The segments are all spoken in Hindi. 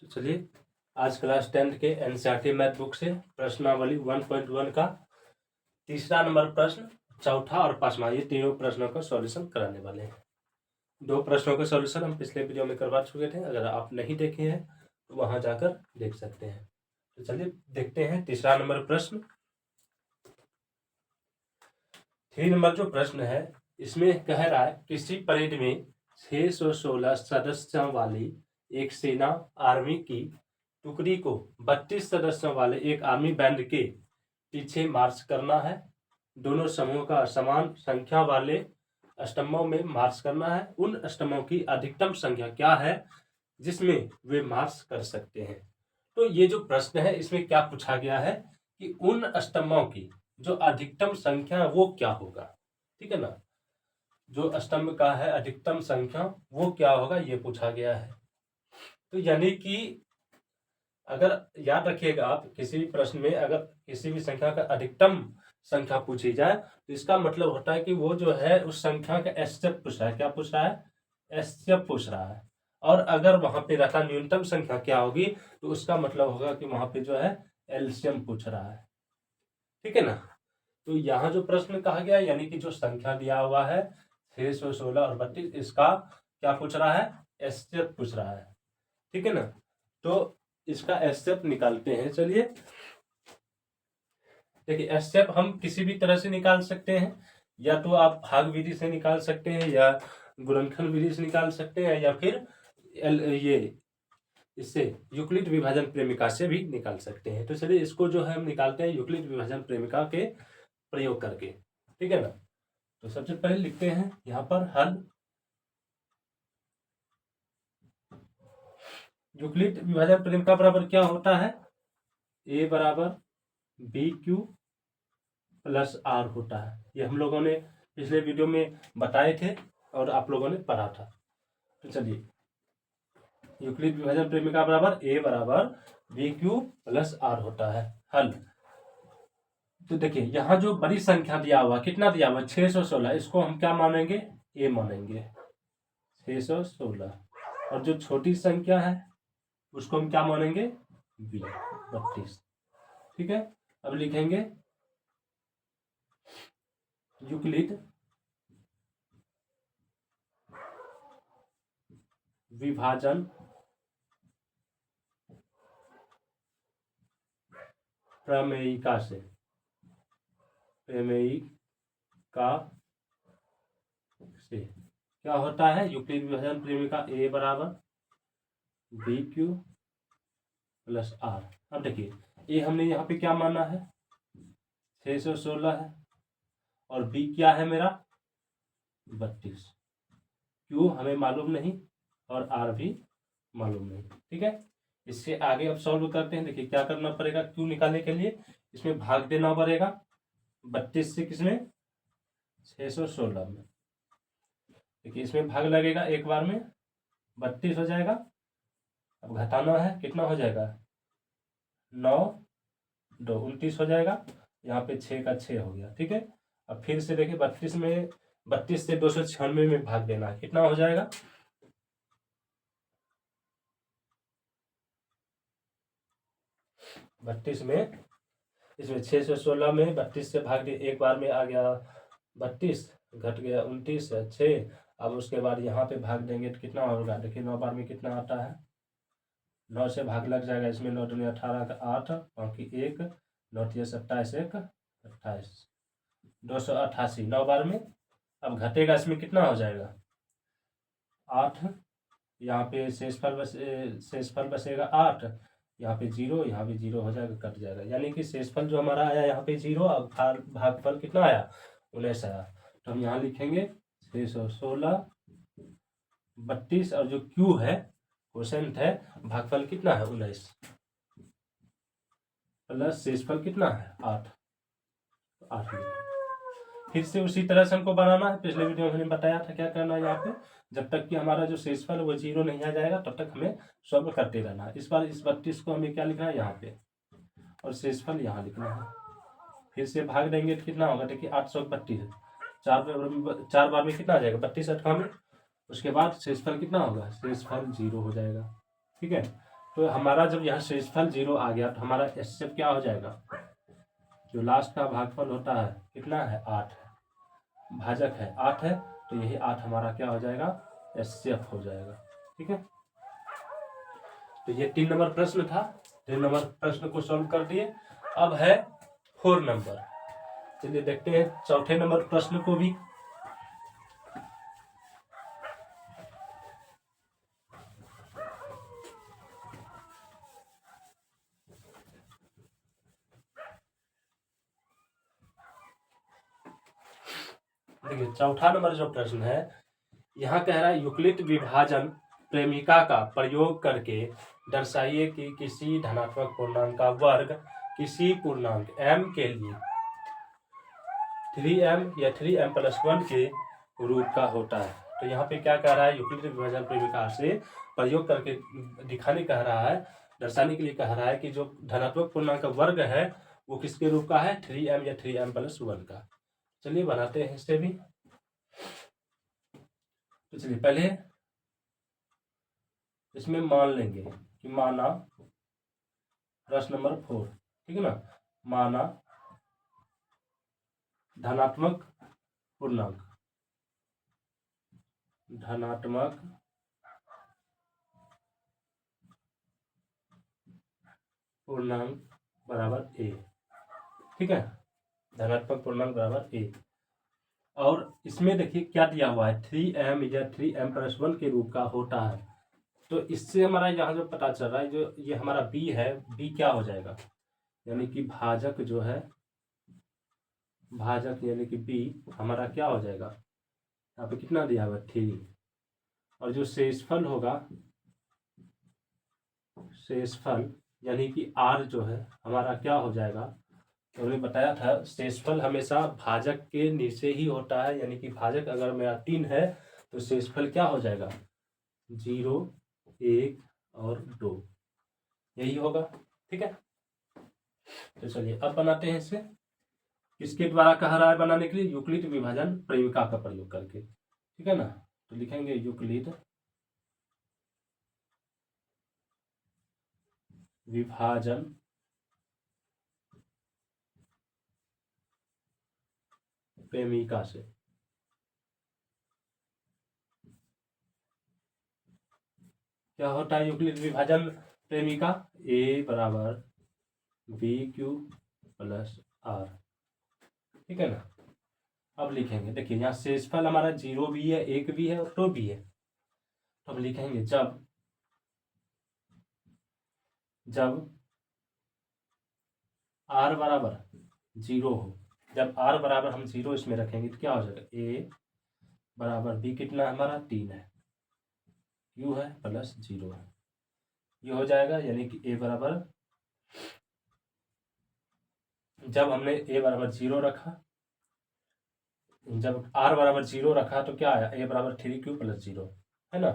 तो चलिए आज क्लास 10th के एनसीईआरटी मैथ बुक से प्रश्नावली 1.1 का तीसरा नंबर प्रश्न, चौथा और पांचवा, ये तीनों प्रश्नों का सॉल्यूशन कराने वाले हैं। दो प्रश्नों का सॉल्यूशन हम पिछले वीडियो में करवा चुके थे, अगर आप नहीं देखे हैं तो वहां जाकर देख सकते हैं। तो चलिए देखते हैं तीसरा नंबर प्रश्न। 3 नंबर जो प्रश्न है इसमें कह रहा है किसी परेड में 616 सदस्यों वाली एक सेना आर्मी की टुकड़ी को 32 सदस्यों वाले एक आर्मी बैंड के पीछे मार्च करना है। दोनों समूहों का समान संख्या वाले स्तंभों में मार्च करना है। उन स्तंभों की अधिकतम संख्या क्या है जिसमें वे मार्च कर सकते हैं। तो ये जो प्रश्न है इसमें क्या पूछा गया है कि उन स्तंभों की जो अधिकतम संख्या है वो क्या होगा। ठीक है ना, जो स्तंभ का है अधिकतम संख्या वो क्या होगा ये पूछा गया है। तो यानी कि अगर याद रखिएगा आप, किसी भी प्रश्न में अगर किसी भी संख्या का अधिकतम संख्या पूछी जाए तो इसका मतलब होता है कि वो जो है उस संख्या का एचसीएफ पूछ रहा है। क्या पूछ रहा है? एचसीएफ पूछ रहा है। और अगर वहां पे रहता न्यूनतम संख्या क्या होगी तो उसका मतलब होगा कि वहां पे जो है एलसीएम पूछ रहा है। ठीक है ना। तो यहाँ जो प्रश्न कहा गया यानी कि जो संख्या दिया हुआ है 616 और 32, इसका क्या पूछ रहा है? एचसीएफ पूछ रहा है। ठीक है ना। तो इसका एचसीएफ निकालते हैं। चलिए देखिए, एचसीएफ हम किसी भी तरह से निकाल सकते हैं, या तो आप भाग विधि से निकाल सकते हैं, या गुणनखंड विधि से निकाल सकते हैं, या फिर ये इससे यूक्लिड विभाजन प्रेमिका से भी निकाल सकते हैं। तो चलिए इसको जो है हम निकालते हैं यूक्लिड विभाजन प्रेमिका के प्रयोग करके। ठीक है ना। तो सबसे पहले लिखते हैं यहाँ पर हल। यूक्लिड विभाजन प्रेमिका बराबर क्या होता है? ए बराबर बी क्यू प्लस आर होता है। ये हम लोगों ने पिछले वीडियो में बताए थे और आप लोगों ने पढ़ा था। तो चलिए यूक्लिड विभाजन प्रेमिका बराबर ए बराबर बी क्यू प्लस आर होता है। हल। तो देखिए यहाँ जो बड़ी संख्या दिया हुआ, कितना दिया हुआ? 616, इसको हम क्या मानेंगे? ए मानेंगे 616। और जो छोटी संख्या है उसको हम क्या मानेंगे? बी 32। ठीक है। अब लिखेंगे यूक्लिड विभाजन प्रमेयिका से, प्रमेयिका से क्या होता है? यूक्लिड विभाजन प्रेमिका ए बराबर बी क्यू प्लस आर। अब देखिए ए हमने यहाँ पे क्या माना है? 616 है, और बी क्या है मेरा? 32। क्यू हमें मालूम नहीं और आर भी मालूम नहीं। ठीक है। इससे आगे अब सॉल्व करते हैं। देखिए क्या करना पड़ेगा, क्यू निकालने के लिए इसमें भाग देना पड़ेगा 32 से, किसमें? 616 में। देखिए इसमें भाग लगेगा एक बार में, 32 हो जाएगा। अब घटाना है, कितना हो जाएगा? 9 2 29 हो जाएगा। यहाँ पे 6 का 6 हो गया। ठीक है। अब फिर से देखिए 32 से 296 में भाग देना है, कितना हो जाएगा? 32 में, इसमें 616 में 32 से भाग दिए, एक बार में आ गया 32, घट गया 29 6। अब उसके बाद यहाँ पे भाग देंगे तो कितना होगा? देखिए 9 बार में कितना आता है? 9 से भाग लग जाएगा इसमें। 9 दूनी 18 का 8, बाकी 1, 9 तिया 27, 1 28, 288 9 बार में। अब घटेगा इसमें, कितना हो जाएगा? 8। यहाँ पे शेषफल बसेगा 8, यहाँ पे 0, यहाँ भी 0 हो जाएगा, कट जाएगा। यानी कि शेषफल जो हमारा आया यहाँ पे 0, अब भागफल कितना आया? 19 आया। तो हम यहाँ लिखेंगे 616 32, और जो क्यू है क्वोशेंट है, भागफल कितना है? 19 प्लस शेषफल कितना है? 8। 8 फिर से उसी तरह से हमको बनाना है। पिछले वीडियो में हमने बताया था क्या करना है। यहाँ पे जब तक कि हमारा जो शेषफल वो 0 नहीं आ जाएगा तब तक हमें सॉल्व करते रहना है। इस बार इस 32 को हमें क्या लिखना है? यहाँ पे, और शेषफल यहाँ लिखना है। फिर से भाग देंगे तो कितना होगा? देखिए 832, 4 बार में कितना आ जाएगा? 32 8 में। उसके बाद शेषफल कितना होगा? शेषफल 0 हो जाएगा। ठीक है। तो हमारा जब यहाँ शेषफल 0 आ गया तो हमारा एचसीएफ क्या हो जाएगा, जो लास्ट का भागफल होता है कितना है 8 है, भाजक है 8 है, तो यही 8 हमारा क्या हो जाएगा एचसीएफ हो जाएगा। ठीक है, तो ये 3 नंबर प्रश्न था, 3 नंबर प्रश्न को सॉल्व कर दिए। अब है 4 नंबर, चलिए देखते हैं चौथे नंबर प्रश्न को भी। देखिए चौथा नंबर जो प्रश्न है, यहाँ कह रहा है यूक्लिड विभाजन प्रेमिका का प्रयोग करके दर्शाइए कि किसी धनात्मक पूर्णांक का वर्ग किसी पूर्णांक m के लिए 3m या 3m+1 के रूप का होता है। तो यहाँ पे क्या कह रहा है, यूक्लिड विभाजन प्रेमिका से प्रयोग करके दिखाने कह रहा है, दर्शाने के लिए कह रहा है कि जो धनात्मक पूर्णांक का वर्ग है वो किसके रूप का है, 3m या 3m+1 का। चलिए बनाते हैं इससे भी। तो चलिए पहले इसमें मान लेंगे कि माना प्रश्न नंबर 4, ठीक है ना, माना धनात्मक पूर्णांक बराबर a, ठीक है, धनात्मक पूर्णांक बराबर a। और इसमें देखिए क्या दिया हुआ है, 3m या 3m+1 के रूप का होता है। तो इससे हमारा यहाँ जो पता चल रहा है, जो ये हमारा b है, b क्या हो जाएगा, यानी कि भाजक जो है, भाजक यानी कि b हमारा क्या हो जाएगा, यहाँ पे कितना दिया हुआ 3, और जो शेषफल होगा, शेषफल यानी कि r जो है हमारा क्या हो जाएगा, तो हमने बताया था शेषफल हमेशा भाजक के नीचे ही होता है, यानी कि भाजक अगर मेरा 3 है तो शेषफल क्या हो जाएगा 0, 1 और 2, यही होगा। ठीक है, तो चलिए अब बनाते हैं इसे। किसके द्वारा कह रहा है बनाने के लिए, यूक्लिड विभाजन प्रेमिका का प्रयोग करके, ठीक है ना। तो लिखेंगे यूक्लिड विभाजन प्रेमिका से। क्या होता है यूक्लिड विभाजन प्रेमिका, a बराबर BQ प्लस R, ठीक है ना। अब लिखेंगे, देखिए यहाँ शेषफल हमारा 0 भी है, 1 भी है और 2 भी है। तो हम लिखेंगे जब R बराबर 0 हो, जब R बराबर हम 0 इसमें रखेंगे तो क्या हो जाएगा, a बराबर b कितना हमारा 3 है, q है प्लस 0 है, ये हो जाएगा। यानी कि a बराबर, जब हमने a बराबर 0 रखा, जब r बराबर 0 रखा तो क्या आया, a बराबर 3q प्लस 0, है ना।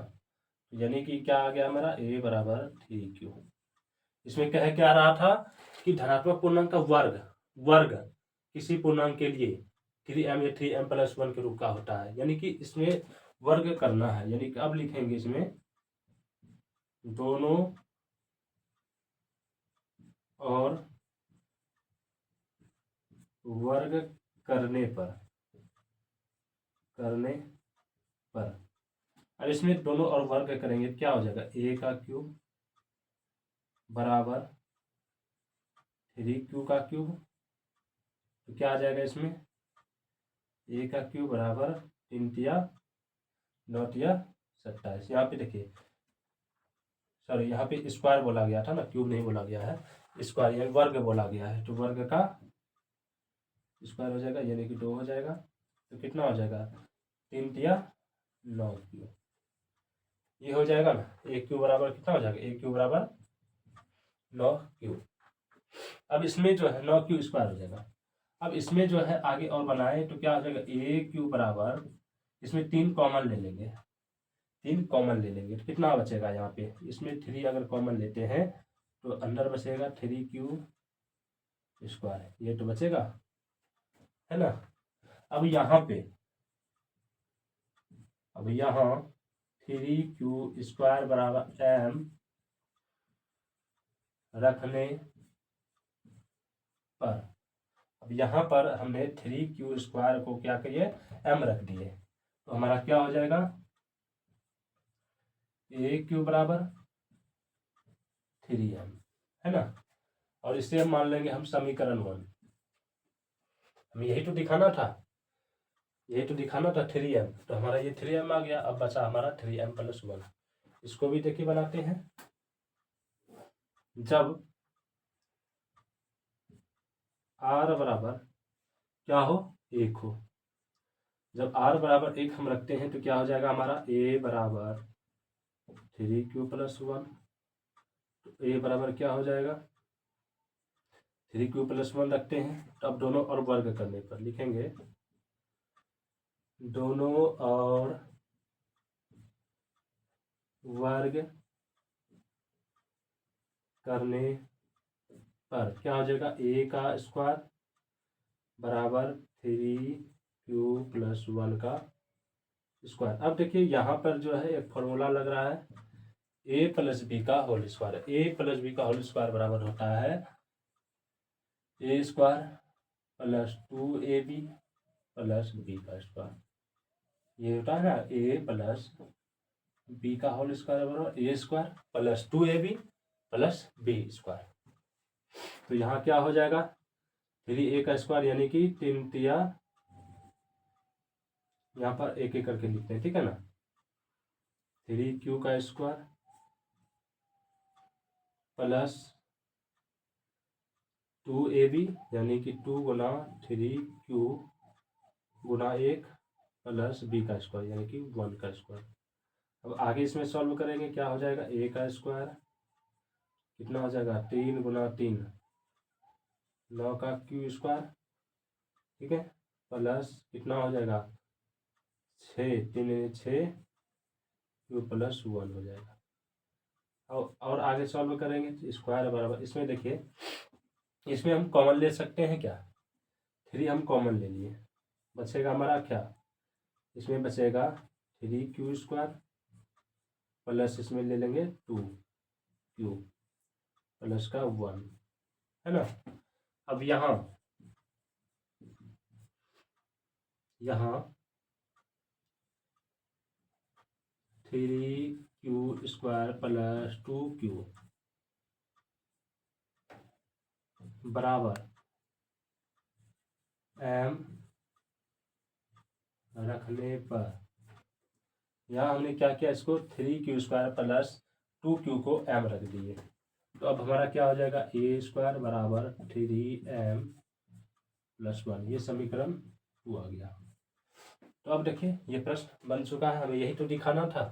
यानी कि क्या आ गया हमारा, a बराबर 3q। इसमें क्या रहा था कि धनात्मक पूर्णांक का वर्ग किसी पूर्णांक के लिए 3m या 3m+1 के रूप का होता है, यानी कि इसमें वर्ग करना है। यानी कि अब लिखेंगे इसमें दोनों और वर्ग करने पर अब इसमें दोनों और वर्ग करेंगे क्या हो जाएगा, a का क्यूब बराबर 3q का क्यूब, तो क्या आ जाएगा इसमें, a का क्यूब बराबर 3 तिया 9 तिया 27। यहाँ पे देखिए, सॉरी यहाँ पे स्क्वायर बोला गया था ना, क्यूब नहीं बोला गया है, स्क्वायर यानी वर्ग बोला गया है, तो वर्ग का स्क्वायर हो जाएगा यानी कि 2 हो जाएगा। तो कितना हो जाएगा, 3 तिया 9q, ये हो जाएगा ना। a क्यूब बराबर कितना हो जाएगा, a क्यूब बराबर 9q। अब इसमें जो है 9q स्क्वायर हो जाएगा। अब इसमें जो है आगे और बनाए तो क्या हो जाएगा, a क्यूब बराबर, इसमें 3 कॉमन ले लेंगे, 3 कॉमन ले लेंगे तो कितना बचेगा, यहाँ पे इसमें 3 अगर कॉमन लेते हैं तो अंदर बचेगा 3q स्क्वायर, ये तो बचेगा, है ना। अब यहाँ 3q स्क्वायर बराबर m रखने पर, अब यहाँ पर हमने 3q² को क्या करिए, m रख दिए, तो हमारा क्या हो जाएगा, AQ बराबर 3m, है ना। और इससे हम मान लेंगे हम समीकरण 1, हमें यही तो दिखाना था, 3m, तो हमारा ये 3m आ गया। अब बचा हमारा 3m+1, इसको भी देखिए बनाते हैं। जब r बराबर क्या हो, 1 हो, जब r बराबर 1 हम रखते हैं तो क्या हो जाएगा हमारा, a बराबर 3q+1, तो a बराबर क्या हो जाएगा, 3q+1 रखते हैं। तो अब दोनों और वर्ग करने पर लिखेंगे, दोनों और वर्ग करने पर क्या हो जाएगा, a² बराबर 3q+1 का स्क्वायर। अब देखिए यहाँ पर जो है एक फॉर्मूला लग रहा है, a+b का होल स्क्वायर। a+b का होल स्क्वायर बराबर होता है a² + 2ab + b का स्क्वायर। ये होता है ना, a + b का होल स्क्वायर बराबर a² + 2ab + b²। तो यहाँ क्या हो जाएगा, 3a का स्क्वायर यानी कि 3 तिया, यहाँ पर एक एक करके लिखते हैं, ठीक है ना, 3q का स्क्वायर प्लस 2ab यानी कि 2 गुना 3q गुना 1 प्लस b का स्क्वायर यानी कि 1 का स्क्वायर। अब आगे इसमें सॉल्व करेंगे, क्या हो जाएगा, a का स्क्वायर कितना हो जाएगा, 3 गुना 3 9 का q², ठीक है, प्लस कितना हो जाएगा, 6 3 6 q+1 हो जाएगा। और आगे सॉल्व करेंगे तो स्क्वायर बराबर, इसमें देखिए इसमें हम कॉमन ले सकते हैं क्या, 3 हम कॉमन ले लिए, बचेगा हमारा क्या, इसमें बचेगा 3q² प्लस इसमें ले लेंगे 2q प्लस का 1, है ना। अब यहाँ 3q² प्लस 2q बराबर m रखने पर, यहाँ हमने क्या किया, इसको 3q² प्लस 2q को m रख दिए, तो अब हमारा क्या हो जाएगा, a² बराबर 3m+1, ये समीकरण 2 आ गया। तो अब देखिए ये प्रश्न बन चुका है, हमें यही तो दिखाना था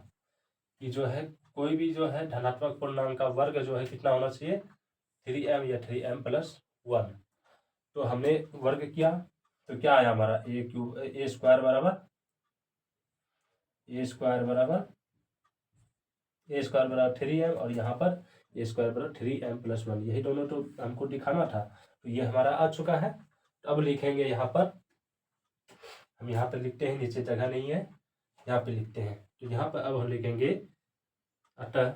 कि जो है कोई भी जो है धनात्मक पूर्णांक का वर्ग जो है कितना होना चाहिए, 3m या 3m+1। तो हमने वर्ग किया तो क्या आया हमारा, a² बराबर 3m और यहाँ पर a² बराबर 3m+1, यही दोनों तो हमको दिखाना था, तो ये हमारा आ चुका है। तो अब लिखेंगे यहाँ पर, हम यहाँ पर लिखते हैं, नीचे जगह नहीं है, यहाँ पे लिखते हैं, तो यहाँ पर अब हम लिखेंगे, अतः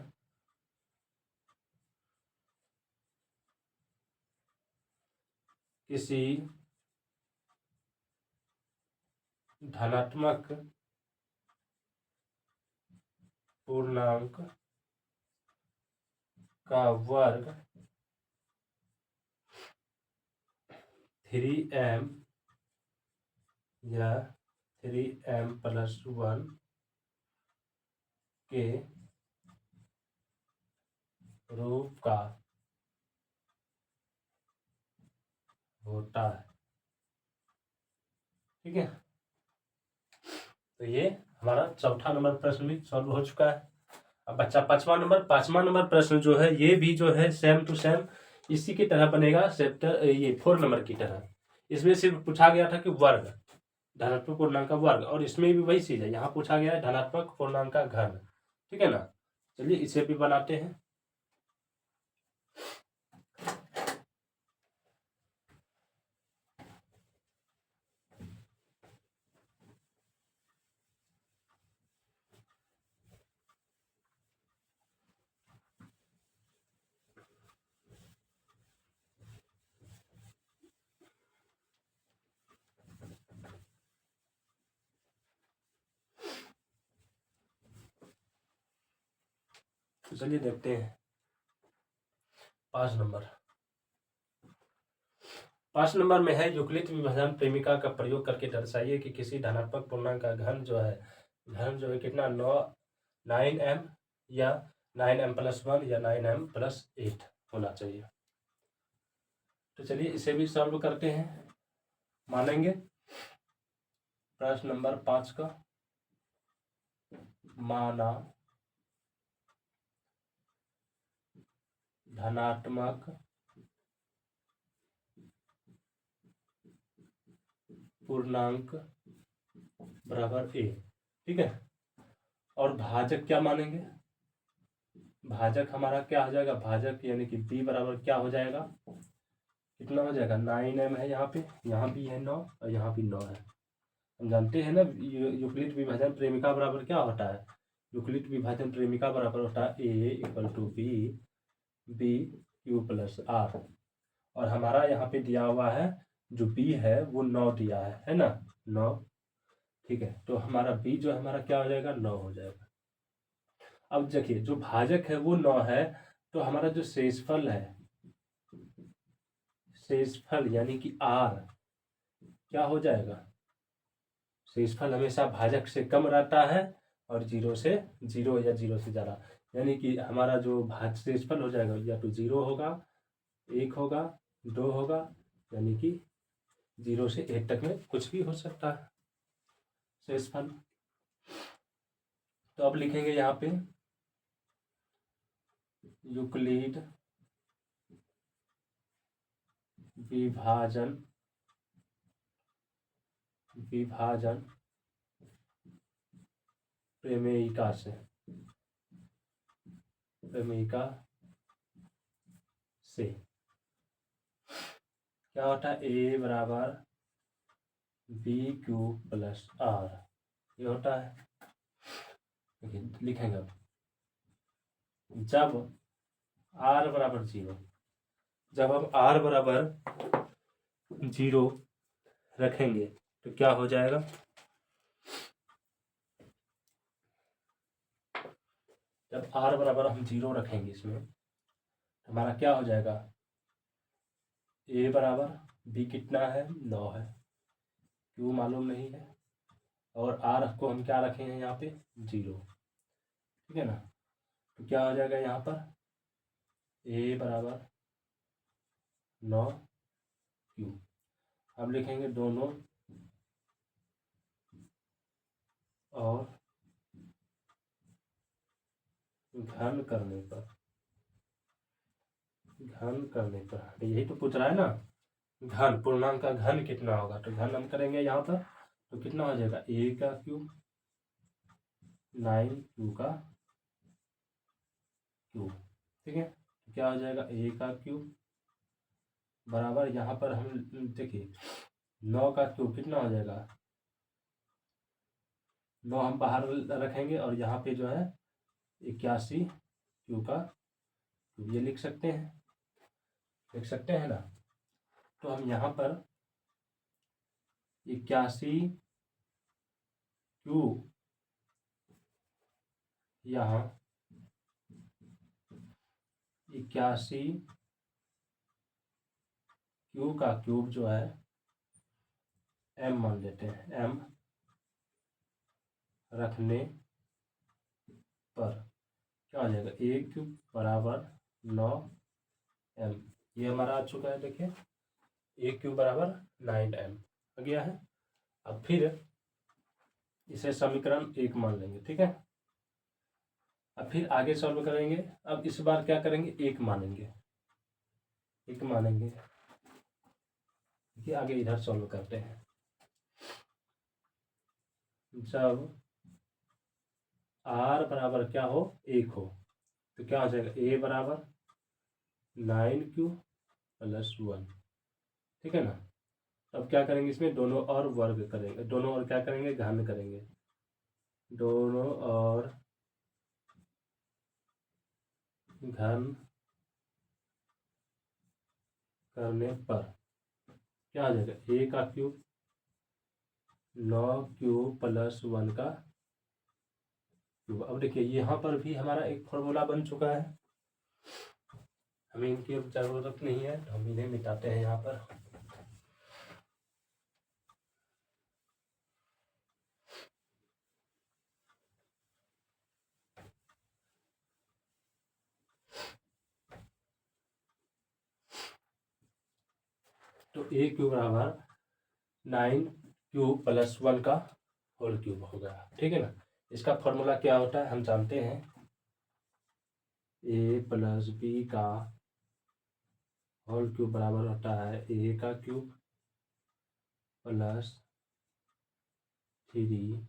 किसी धनात्मक पूर्णांक का वर्ग 3m या 3m+1 के रूप का होता है, ठीक है। तो ये हमारा चौथा नंबर प्रश्न भी सॉल्व हो चुका है। अब बच्चा पांचवा नंबर प्रश्न जो है, ये भी जो है सेम टू सेम इसी की तरह बनेगा, चैप्टर ये 4 नंबर की तरह। इसमें सिर्फ पूछा गया था कि वर्ग, धनात्मक पूर्णांक का वर्ग, और इसमें भी वही चीज है, यहाँ पूछा गया है धनात्मक पूर्णांक का घन, ठीक है ना। चलिए इसे भी बनाते हैं। तो चलिए देखते हैं 5 नंबर। 5 नंबर में है यूक्लिड विभाजन प्रेमिका का प्रयोग करके दर्शाइए कि किसी धनात्मक पूर्णांक का घन जो है कितना 9m या 9m+1 या 9m+8 होना चाहिए। तो चलिए इसे भी सॉल्व करते हैं। मानेंगे प्रश्न नंबर 5 का, माना धनात्मक पूर्णांक बराबर a, ठीक है। और भाजक क्या मानेंगे, भाजक हमारा क्या हो जाएगा, भाजक यानी कि b बराबर क्या हो जाएगा, कितना हो जाएगा 9m है, यहाँ भी है 9 और यहाँ भी 9 है। हम जानते हैं ना यूक्लिड विभाजन प्रेमिका बराबर क्या होता है, यूक्लिड विभाजन प्रेमिका बराबर होता है a = b q+r। और हमारा यहाँ पे दिया हुआ है जो b है वो 9 दिया है ना, 9, ठीक है। तो हमारा b जो हमारा क्या हो जाएगा 9 हो जाएगा। अब देखिए जो भाजक है वो 9 है, तो हमारा जो शेषफल है, शेषफल यानी कि r क्या हो जाएगा, शेषफल हमेशा भाजक से कम रहता है और 0 से 0 या 0 से ज़्यादा, यानी कि हमारा जो शेषफल हो जाएगा या तो 0 होगा, 1 होगा, 2 होगा, यानी कि 0 से 1 तक में कुछ भी हो सकता है शेषफल। तो अब लिखेंगे यहाँ पे यूक्लिड विभाजन प्रेमिका से क्या होता है, a बराबर bq+r, ये होता है। लिखेंगे अब जब r बराबर 0, जब हम r बराबर 0 रखेंगे तो क्या हो जाएगा, जब r बराबर हम 0 रखेंगे इसमें हमारा क्या हो जाएगा, a बराबर b कितना है 9 है, q मालूम नहीं है, और r को हम क्या रखेंगे यहाँ पे 0, ठीक है ना। तो क्या हो जाएगा यहाँ पर a बराबर 9q। अब लिखेंगे दोनों और घन करने पर यही तो पूछ रहा है ना, घन पूर्णांक का घन कितना होगा, तो घन हम करेंगे यहाँ पर, तो कितना हो जाएगा a का क्यूब 9q का क्यूब, ठीक है। तो क्या हो जाएगा a का क्यूब बराबर, यहाँ पर हम देखिए 9 का क्यूब कितना हो जाएगा, 9 हम बाहर रखेंगे और यहाँ पे जो है 81q का क्यूब, ये लिख सकते हैं ना। तो हम यहाँ पर 81q यहाँ 81q का क्यूब जो है m मान लेते हैं, m रखने पर क्या हो जाएगा a क्यूब बराबर 9m, ये हमारा आ चुका है। देखिए a क्यूब बराबर 9m आ गया है। अब फिर इसे समीकरण 1 मान लेंगे, ठीक है। अब फिर आगे सॉल्व करेंगे, अब इस बार क्या करेंगे 1 मानेंगे, देखिए आगे इधर सॉल्व करते हैं। जब r बराबर क्या हो 1 हो तो क्या हो जाएगा a बराबर 9q+1, ठीक है ना। अब क्या करेंगे इसमें दोनों और वर्ग करेंगे, दोनों और क्या करेंगे घन करेंगे, दोनों और घन करने पर क्या हो जाएगा a का क्यूब 9q+1 का क्यूब। अब देखिए यहाँ पर भी हमारा एक फॉर्मूला बन चुका है, हमें इनकी अब जरूरत नहीं है, हम इन्हें मिटाते हैं यहाँ पर। तो ए क्यूब बराबर 9 क्यूब प्लस 1 का होल क्यूब हो गया, ठीक है ना। इसका फॉर्मूला क्या होता है हम जानते हैं, ए प्लस बी का होल क्यूब बराबर होता है ए का cube plus 3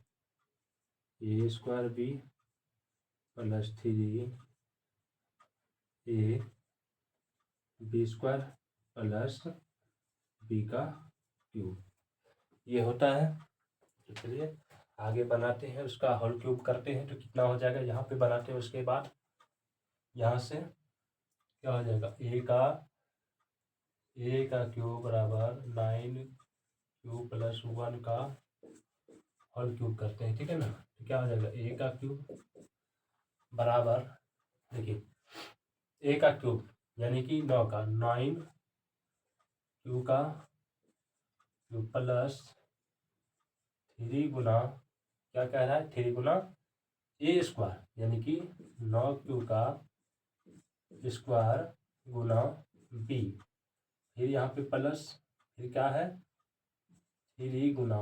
A square B plus 3 A B square plus B का क्यूब, ये होता है। तो चलिए आगे बनाते हैं, उसका होल क्यूब करते हैं तो कितना हो जाएगा, यहाँ पे बनाते हैं। उसके बाद यहाँ से क्या हो जाएगा, ए का क्यूब बराबर 9 क्यूब प्लस 1 का होल क्यूब करते हैं, ठीक है ना। तो क्या हो जाएगा, ए का क्यूब बराबर, देखिए ए का क्यूब यानी कि 9 का 9 क्यू का क्यूब प्लस 3 गुना, क्या कह रहा है, 3 गुना ए स्क्वायर यानी कि 9 क्यू का स्क्वायर गुना बी, फिर यहाँ पे प्लस, फिर क्या है 3 गुना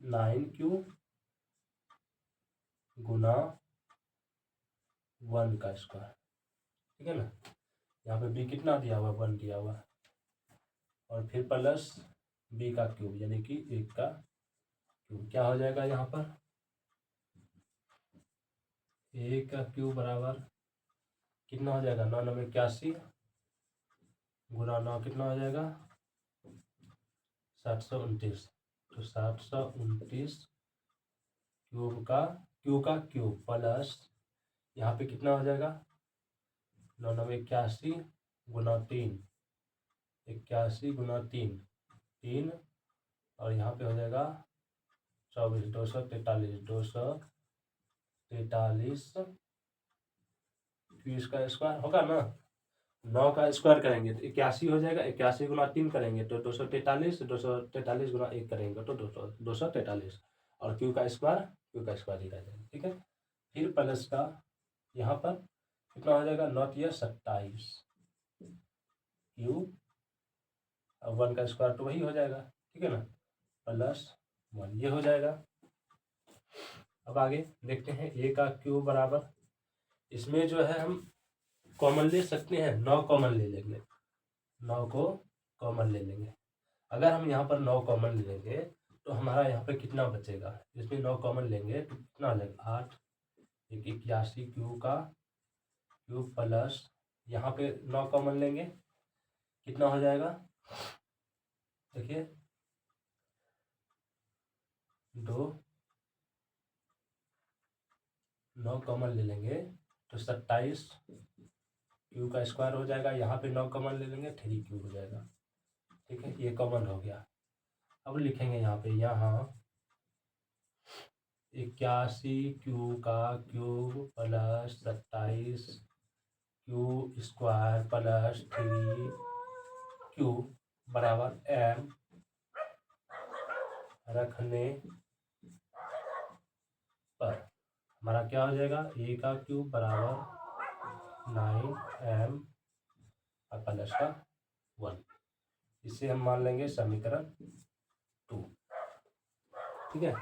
9 क्यू गुना 1 का स्क्वायर, ठीक है ना। यहाँ पे बी कितना दिया हुआ, 1 दिया हुआ, और फिर प्लस बी का क्यूब यानी कि 1 का क्यूब। क्या हो जाएगा यहाँ पर, ए का क्यूब बराबर कितना हो जाएगा, 9 9 81 गुना 9 कितना हो जाएगा 729। तो 729 क्यू का क्यूब प्लस यहाँ पे कितना हो जाएगा 9 9 81 गुना 3, 81 गुना 3 और यहाँ पे हो जाएगा 24, 243 क्यू इसका स्क्वायर होगा ना। 9 का स्क्वायर करेंगे तो 81 हो जाएगा, 81 गुना 3 करेंगे तो 243, 243 गुना 1 करेंगे तो 243, और क्यू का स्क्वायर ही रह जाएगा, ठीक है। फिर प्लस का यहाँ पर कितना हो जाएगा, 9 या 27 क्यू और 1 का स्क्वायर तो वही हो जाएगा, ठीक है ना, प्लस 1 ये हो जाएगा। अब आगे देखते हैं, ए का क्यूब बराबर, इसमें जो है हम कॉमन ले सकते हैं, 9 कॉमन ले लेंगे, 9 को कॉमन ले लेंगे। अगर हम यहाँ पर 9 कॉमन ले लेंगे तो हमारा यहाँ पे कितना बचेगा, इसमें 9 कॉमन लेंगे तो कितना लगेगा 8, 81 क्यू का क्यूब प्लस यहाँ पे 9 कॉमन लेंगे कितना हो जाएगा, देखिए 2, 9 कॉमन ले लेंगे तो 27 क्यू का स्क्वायर हो जाएगा, यहाँ पे 9 कॉमन ले लेंगे 3 क्यू हो जाएगा, ठीक है, ये कॉमन हो गया। अब लिखेंगे यहाँ पे, यहाँ 81 क्यू का cube plus 27 Q square plus 3 Q बराबर एम रखने पर हमारा क्या हो जाएगा, ए का क्यूब बराबर 9m और प्लस का 1, इसे हम मान लेंगे समीकरण 2, ठीक है।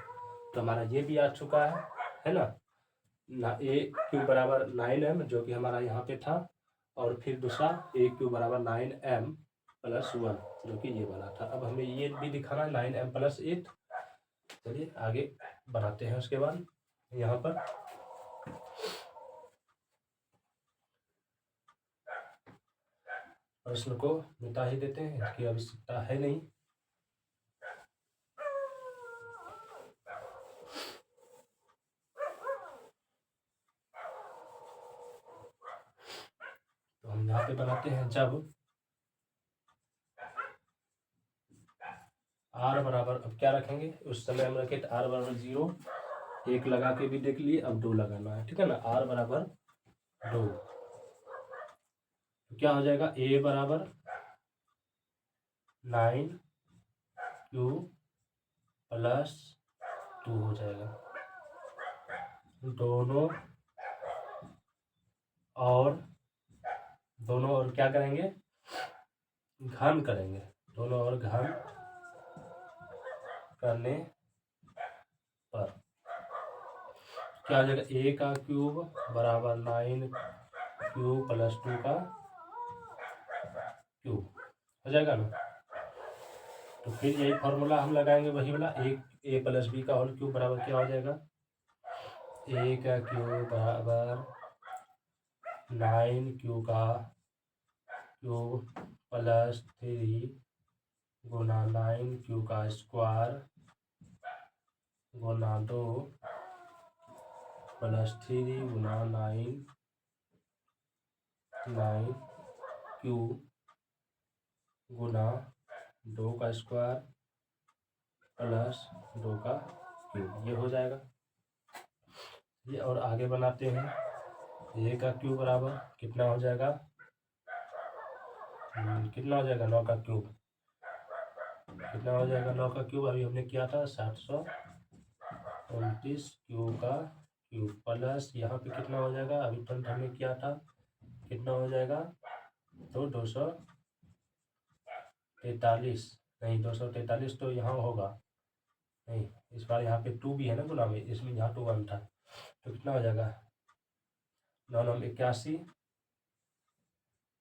तो हमारा ये भी आ चुका है ना ए क्यूब बराबर 9m जो कि हमारा यहाँ पे था, और फिर दूसरा ए क्यूब बराबर 9m प्लस 1 जो कि ये वाला था। अब हमें ये भी दिखाना है 9m प्लस 8। चलिए आगे बढ़ाते हैं। उसके बाद यहाँ पर प्रश्न को मिटा ही देते हैं, इसकी आवश्यकता है नहीं। तो हम यहाँ पे बनाते हैं, जब r बराबर, अब क्या रखेंगे, उस समय हम रखे आर बराबर 0 एक लगा के भी देख लिए, अब 2 लगाना है, ठीक है ना। r बराबर 2, तो क्या हो जाएगा, a बराबर 9q प्लस 2 हो जाएगा। दोनों और क्या करेंगे, घन करेंगे। दोनों और घन करने पर क्या हो जाएगा, a का क्यूब बराबर 9q प्लस 2 का क्यूब हो जाएगा ना। तो फिर यही फॉर्मूला हम लगाएंगे, वही वाला, a प्लस बी का होल क्यूब बराबर क्या हो जाएगा, a का क्यूब बराबर 9q का क्यूब प्लस 3 गुना 9q का स्क्वायर गुना 2 प्लस 3 गुना 9q गुना 2 का स्क्वायर प्लस 2 का क्यूब, ये हो जाएगा। ये और आगे बनाते हैं, a का क्यूब बराबर कितना हो जाएगा, कितना हो जाएगा, 9 का क्यूब, कितना हो जाएगा 9 का क्यूब, अभी हमने किया था 729 क्यू का क्यूब प्लस यहाँ पे कितना हो जाएगा, अभी तुरंत हमने किया था, कितना हो जाएगा, तो 243 नहीं, 243 तो यहाँ होगा नहीं, इस बार यहाँ पे 2 भी है ना गुना में, इसमें यहाँ 2 1 था, तो कितना हो जाएगा, 9 9 81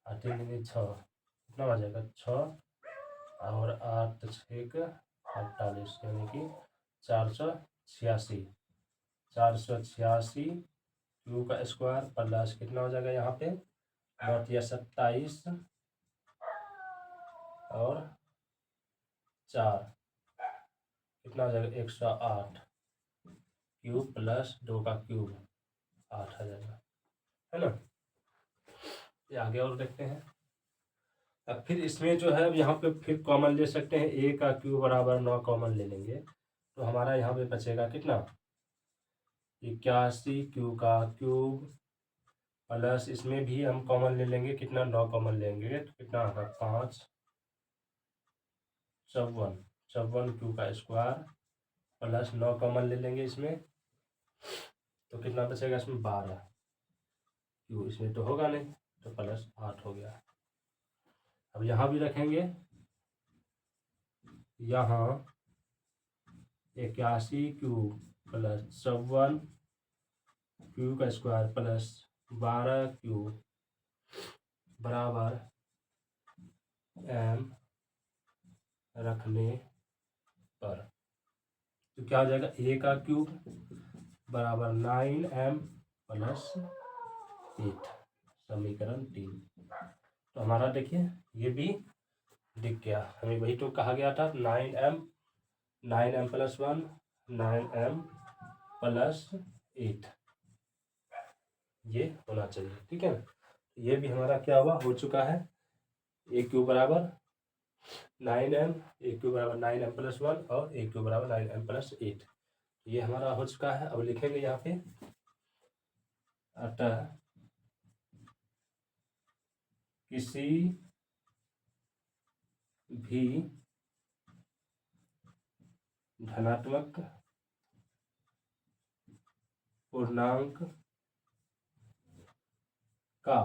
8 3 6, कितना हो जाएगा 6 और 8 6 48, यानी कि 486 क्यू का स्क्वायर प्लस कितना हो जाएगा, यहाँ पे 27 और 4 कितना हो जाएगा, 108 क्यूब प्लस 2 का क्यूब 8 आ जाएगा, है ना। ये आगे और देखते हैं। अब फिर इसमें जो है, अब यहाँ पे फिर कॉमन ले सकते हैं, a का क्यूब बराबर 9 कॉमन ले लेंगे, तो हमारा यहाँ पे बचेगा कितना, 81 क्यू का क्यूब प्लस इसमें भी हम कॉमन ले लेंगे, कितना 9 कॉमन लेंगे, तो कितना होगा 5 54 क्यू का स्क्वायर प्लस 9 कॉमन ले लेंगे इसमें, तो कितना बचेगा इसमें 12 क्यू, इसमें तो होगा नहीं, तो प्लस 8 हो गया। अब यहाँ भी रखेंगे, यहाँ 81 क्यू प्लस 54 क्यू का स्क्वायर प्लस 12 क्यू बराबर m रखने पर, तो क्या हो जाएगा, a का क्यूब बराबर 9m प्लस 8, समीकरण 3। तो हमारा देखिए ये भी दिख गया, हमें वही तो कहा गया था, 9m प्लस 1 9m प्लस 8, ये होना चाहिए, ठीक है ना। ये भी हमारा क्या हुआ, हो चुका है, a क्यूब बराबर 9m, a क्यूब बराबर 9m प्लस 1 और a क्यूब बराबर 9m प्लस 8, ये हमारा हो चुका है। अब लिखेंगे यहाँ पे, अतः किसी भी धनात्मक पूर्णांक का,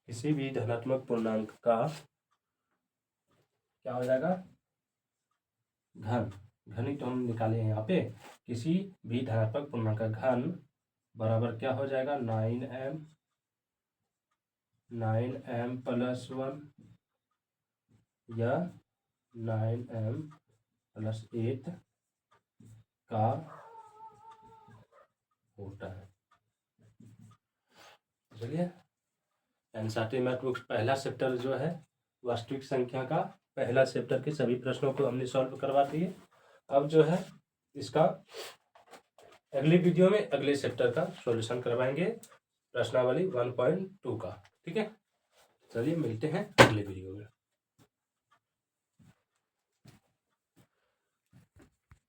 किसी भी धनात्मक पूर्णांक का क्या हो जाएगा, घन, घन ही तो हम निकाले हैं यहाँ पे, किसी भी धनात्मक पूर्णांक का घन बराबर क्या हो जाएगा, 9m प्लस 1 या 9m प्लस 8 का होता है। चलिए, एनसीईआरटी मैथमेटिक्स पहला चैप्टर जो है, वास्तविक संख्या का पहला चैप्टर के सभी प्रश्नों को हमने सॉल्व करवा दिए। अब जो है इसका अगली वीडियो में अगले चैप्टर का सॉल्यूशन करवाएंगे, प्रश्नावली 1.2 का, ठीक है। चलिए मिलते हैं अगले वीडियो में।